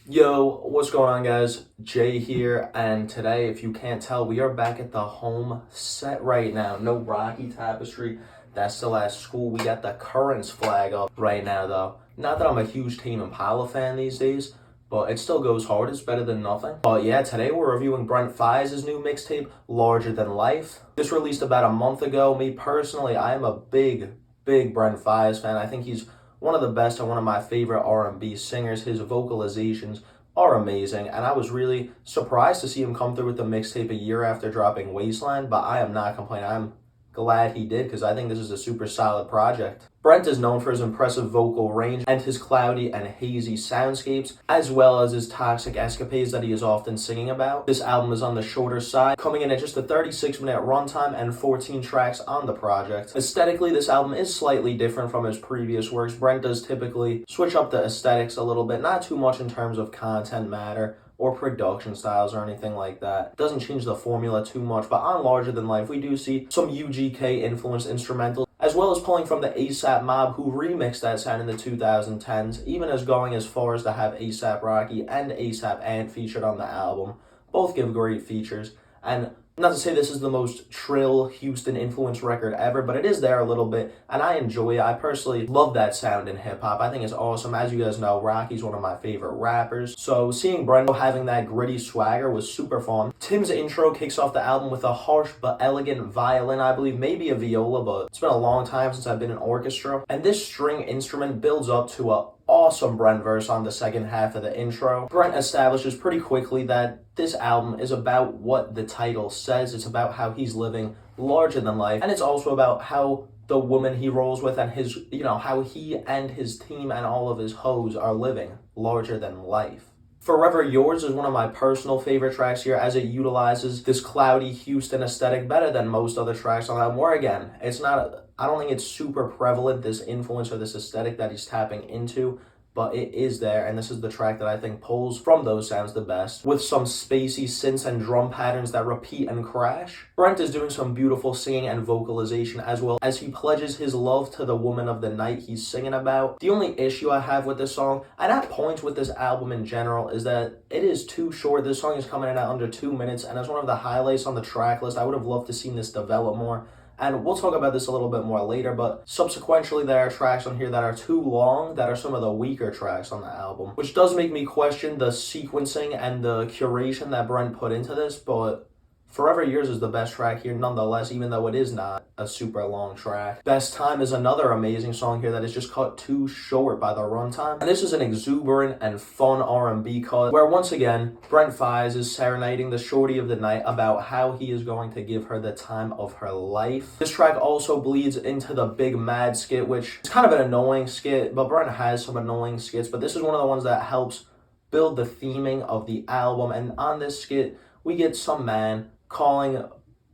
Yo, what's going on, guys? Jay here, and today, if you can't tell, we are back at the home set right now. No Rocky tapestry, that's still at school. We got the Currents flag up right now, though. Not that I'm a huge Tame Impala fan these days, but it still goes hard. It's better than nothing. But yeah, today we're reviewing Brent Faiyaz' new mixtape, Larger Than Life. This released about a month ago. Me personally, I am a big Brent Faiyaz fan. I think he's one of the best and one of my favorite R&B singers. His vocalizations are amazing, and I was really surprised to see him come through with the mixtape a year after dropping Wasteland, but I am not complaining. I'm glad he did because I think this is a super solid project. Brent is known for his impressive vocal range and his cloudy and hazy soundscapes, as well as his toxic escapades that he is often singing about. This album is on the shorter side, coming in at just a 36-minute runtime and 14 tracks on the project. Aesthetically, this album is slightly different from his previous works. Brent does typically switch up the aesthetics a little bit, not too much in terms of content matter or production styles or anything like that. It doesn't change the formula too much, but on Larger Than Life, we do see some UGK influenced instrumentals, as well as pulling from the ASAP Mob, who remixed that sound in the 2010s, even as going as far as to have ASAP Rocky and ASAP Ant featured on the album. Both give great features, and not to say this is the most Trill Houston influenced record ever, but it is there a little bit, and I enjoy it. I personally love that sound in hip-hop. I think it's awesome. As you guys know, Rocky's one of my favorite rappers, so seeing Brent having that gritty swagger was super fun. Tim's intro kicks off the album with a harsh but elegant violin, I believe, maybe a viola, but it's been a long time since I've been in orchestra, and this string instrument builds up to a awesome Brent verse on the second half of the intro. Brent establishes pretty quickly that this album is about what the title says. It's about how he's living larger than life, and it's also about how the woman he rolls with and his, how he and his team and all of his hoes are living larger than life. Forever Yours is one of my personal favorite tracks here, as it utilizes this cloudy Houston aesthetic better than most other tracks on the album. Where again, I don't think it's super prevalent, this influence or this aesthetic that he's tapping into, but it is there, and this is the track that I think pulls from those sounds the best, with some spacey synths and drum patterns that repeat and crash. Brent is doing some beautiful singing and vocalization, as well as he pledges his love to the woman of the night he's singing about. The only issue I have with this song, and at points with this album in general, is that it is too short. This song is coming in at under 2 minutes, and as one of the highlights on the track list, I would have loved to see this develop more. And we'll talk about this a little bit more later, but subsequently there are tracks on here that are too long, that are some of the weaker tracks on the album, which does make me question the sequencing and the curation that Brent put into this, but Forever Yours is the best track here nonetheless, even though it is not a super long track. Best Time is another amazing song here that is just cut too short by the runtime. And this is an exuberant and fun R&B cut, where once again, Brent Faiyaz is serenading the shorty of the night about how he is going to give her the time of her life. This track also bleeds into the Big Mad skit, which is kind of an annoying skit, but Brent has some annoying skits, but this is one of the ones that helps build the theming of the album. And on this skit, we get some man calling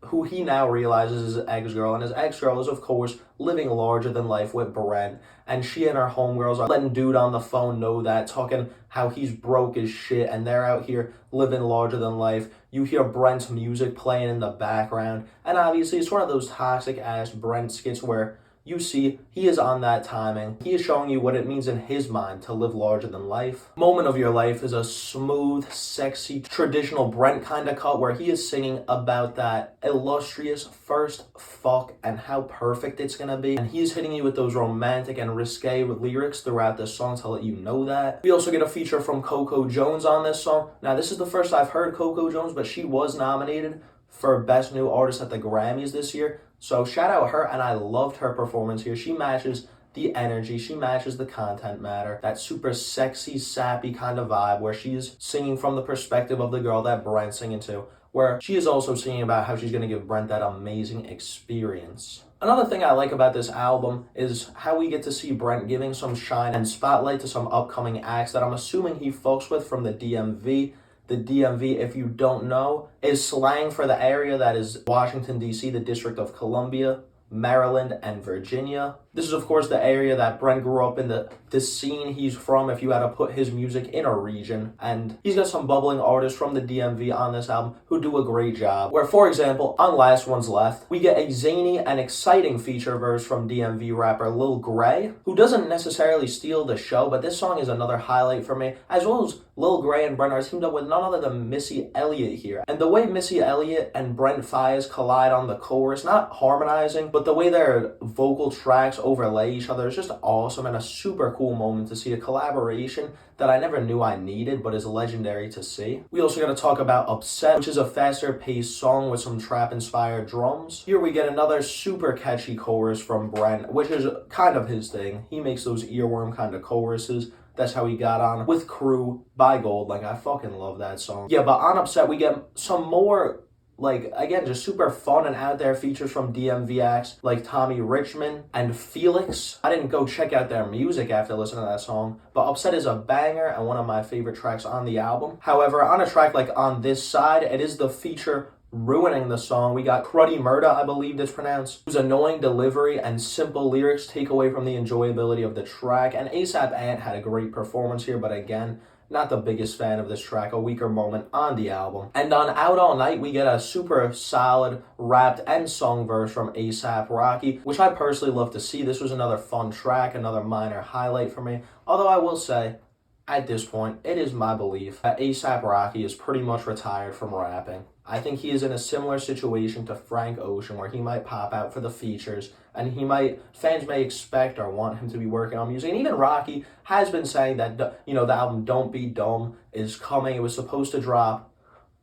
who he now realizes is his ex-girl, and his ex-girl is, of course, living larger than life with Brent, and she and her homegirls are letting dude on the phone know that, talking how he's broke as shit, and they're out here living larger than life. You hear Brent's music playing in the background, and obviously it's one of those toxic-ass Brent skits where you see he is on that timing. He is showing you what it means in his mind to live larger than life. Moment of Your Life is a smooth, sexy, traditional Brent kind of cut where he is singing about that illustrious first fuck and how perfect it's gonna be. And he's hitting you with those romantic and risque lyrics throughout the song to let you know that. We also get a feature from Coco Jones on this song. Now, this is the first I've heard Coco Jones, but she was nominated for Best New Artist at the Grammys this year. So shout out her, and I loved her performance here. She matches the energy, she matches the content matter, that super sexy, sappy kind of vibe where she's singing from the perspective of the girl that Brent's singing to, where she is also singing about how she's going to give Brent that amazing experience. Another thing I like about this album is how we get to see Brent giving some shine and spotlight to some upcoming acts that I'm assuming he fucks with from the DMV. The DMV, if you don't know, is slang for the area that is Washington, D.C., the District of Columbia, Maryland, and Virginia. This is, of course, the area that Brent grew up in, the scene he's from, if you had to put his music in a region. And he's got some bubbling artists from the DMV on this album who do a great job. Where, for example, on Last One's Left, we get a zany and exciting feature verse from DMV rapper Lil Gray, who doesn't necessarily steal the show, but this song is another highlight for me, as well as Lil Gray and Brent are teamed up with none other than Missy Elliott here. And the way Missy Elliott and Brent Faiyaz collide on the chorus, not harmonizing, but the way their vocal tracks overlay each other is just awesome and a super cool moment to see a collaboration that I never knew I needed, but is legendary to see. We also got to talk about Upset, which is a faster paced song with some trap inspired drums. Here we get another super catchy chorus from Brent, which is kind of his thing. He makes those earworm kind of choruses. That's how he got on with Crew by Gold. Like, I fucking love that song. Yeah, but on Upset, we get some more, like, again, just super fun and out there features from DMV acts like Tommy Richmond and Felix. I didn't go check out their music after listening to that song, but Upset is a banger and one of my favorite tracks on the album. However, on a track like On This Side, it is the feature ruining the song. We got Cruddy Murda, I believe it's pronounced, whose annoying delivery and simple lyrics take away from the enjoyability of the track. And ASAP Ant had a great performance here, but again, not the biggest fan of this track, a weaker moment on the album. And on Out All Night, we get a super solid rapped and sung verse from A$AP Rocky, which I personally love to see. This was another fun track, another minor highlight for me. Although I will say, at this point, it is my belief that A$AP Rocky is pretty much retired from rapping. I think he is in a similar situation to Frank Ocean, where he might pop out for the features, and fans may expect or want him to be working on music. And even Rocky has been saying that, the album Don't Be Dumb is coming. It was supposed to drop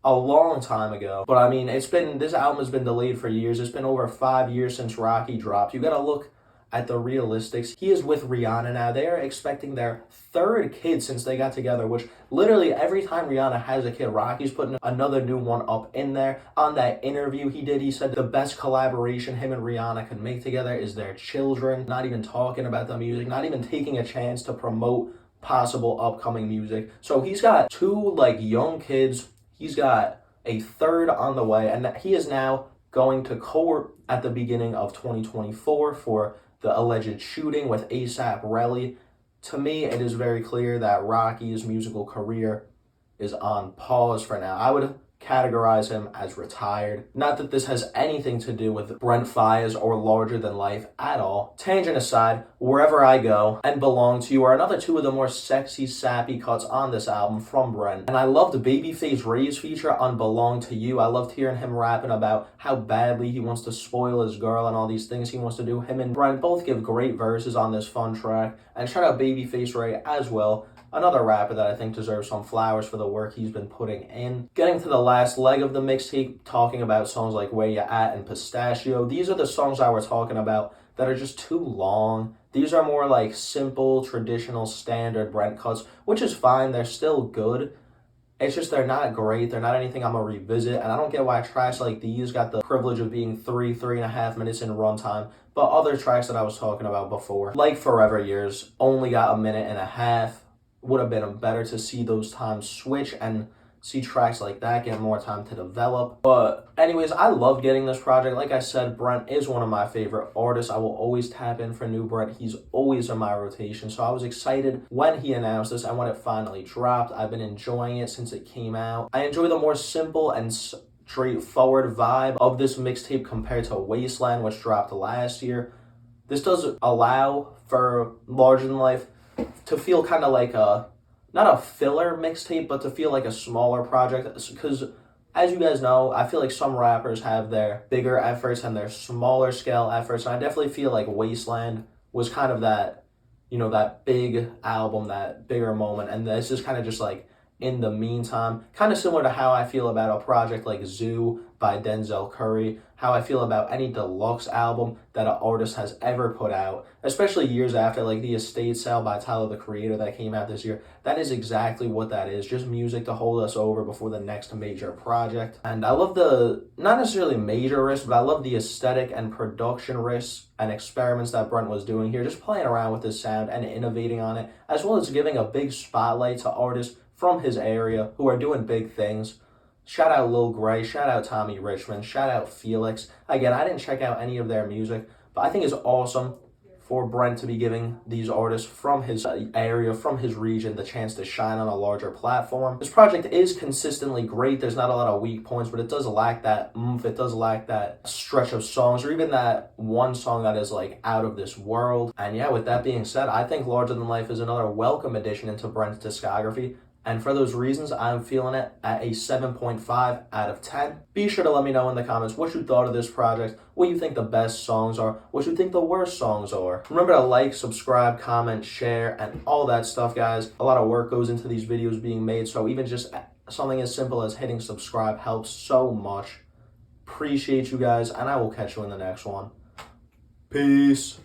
a long time ago. But I mean, this album has been delayed for years. It's been over 5 years since Rocky dropped. You gotta look at the realistics. He is with Rihanna now. They are expecting their third kid since they got together, which literally every time Rihanna has a kid, Rocky's putting another new one up in there. On that interview he said the best collaboration him and Rihanna can make together is their children. Not even talking about the music, not even taking a chance to promote possible upcoming music. So he's got 2 young kids. He's got a third on the way, and he is now going to court at the beginning of 2024 for the alleged shooting with A$AP Relly. To me, it is very clear that Rocky's musical career is on pause for now. I would categorize him as retired. Not that this has anything to do with Brent Faiyaz or Larger Than Life at all. Tangent aside, Wherever I Go and Belong to You are another 2 of the more sexy, sappy cuts on this album from Brent. And I loved Babyface Ray's feature on Belong to You. I loved hearing him rapping about how badly he wants to spoil his girl and all these things he wants to do. Him and Brent both give great verses on this fun track. And shout out Babyface Ray as well. Another rapper that I think deserves some flowers for the work he's been putting in. Getting to the last leg of the mixtape, talking about songs like Where Ya At and Pistachio. These are the songs I was talking about that are just too long. These are more like simple, traditional, standard Brent cuts, which is fine. They're still good. It's just they're not great. They're not anything I'm going to revisit. And I don't get why tracks like these got the privilege of being 3.5 minutes in runtime. But other tracks that I was talking about before, like Forever Years, only got 1.5 minutes. Would have been better to see those times switch and see tracks like that get more time to develop. But anyways, I love getting this project. Like I said, Brent is one of my favorite artists. I will always tap in for new Brent. He's always in my rotation. So I was excited when he announced this and when it finally dropped. I've been enjoying it since it came out. I enjoy the more simple and straightforward vibe of this mixtape compared to Wasteland, which dropped last year. This does allow for Larger Than Life to feel kind of like not a filler mixtape, but to feel like a smaller project. Because as you guys know, I feel like some rappers have their bigger efforts and their smaller scale efforts. And I definitely feel like Wasteland was kind of that, that big album, that bigger moment. And this is kind of just like in the meantime, kind of similar to how I feel about a project like Zoo by Denzel Curry, how I feel about any deluxe album that an artist has ever put out, especially years after, like the Estate Sale by Tyler, the Creator, that came out this year. That is exactly what that is, just music to hold us over before the next major project. And I love the, not necessarily major risks, but I love the aesthetic and production risks and experiments that Brent was doing here, just playing around with his sound and innovating on it, as well as giving a big spotlight to artists from his area who are doing big things. Shout out Lil Gray, shout out Tommy Richmond, shout out Felix. Again, I didn't check out any of their music, but I think it's awesome for Brent to be giving these artists from his area, from his region, the chance to shine on a larger platform. This project is consistently great. There's not a lot of weak points, but it does lack that oomph. It does lack that stretch of songs, or even that one song that is like out of this world. And yeah, with that being said, I think Larger Than Life is another welcome addition into Brent's discography. And for those reasons, I'm feeling it at a 7.5 out of 10. Be sure to let me know in the comments what you thought of this project, what you think the best songs are, what you think the worst songs are. Remember to like, subscribe, comment, share, and all that stuff, guys. A lot of work goes into these videos being made, so even just something as simple as hitting subscribe helps so much. Appreciate you guys, and I will catch you in the next one. Peace.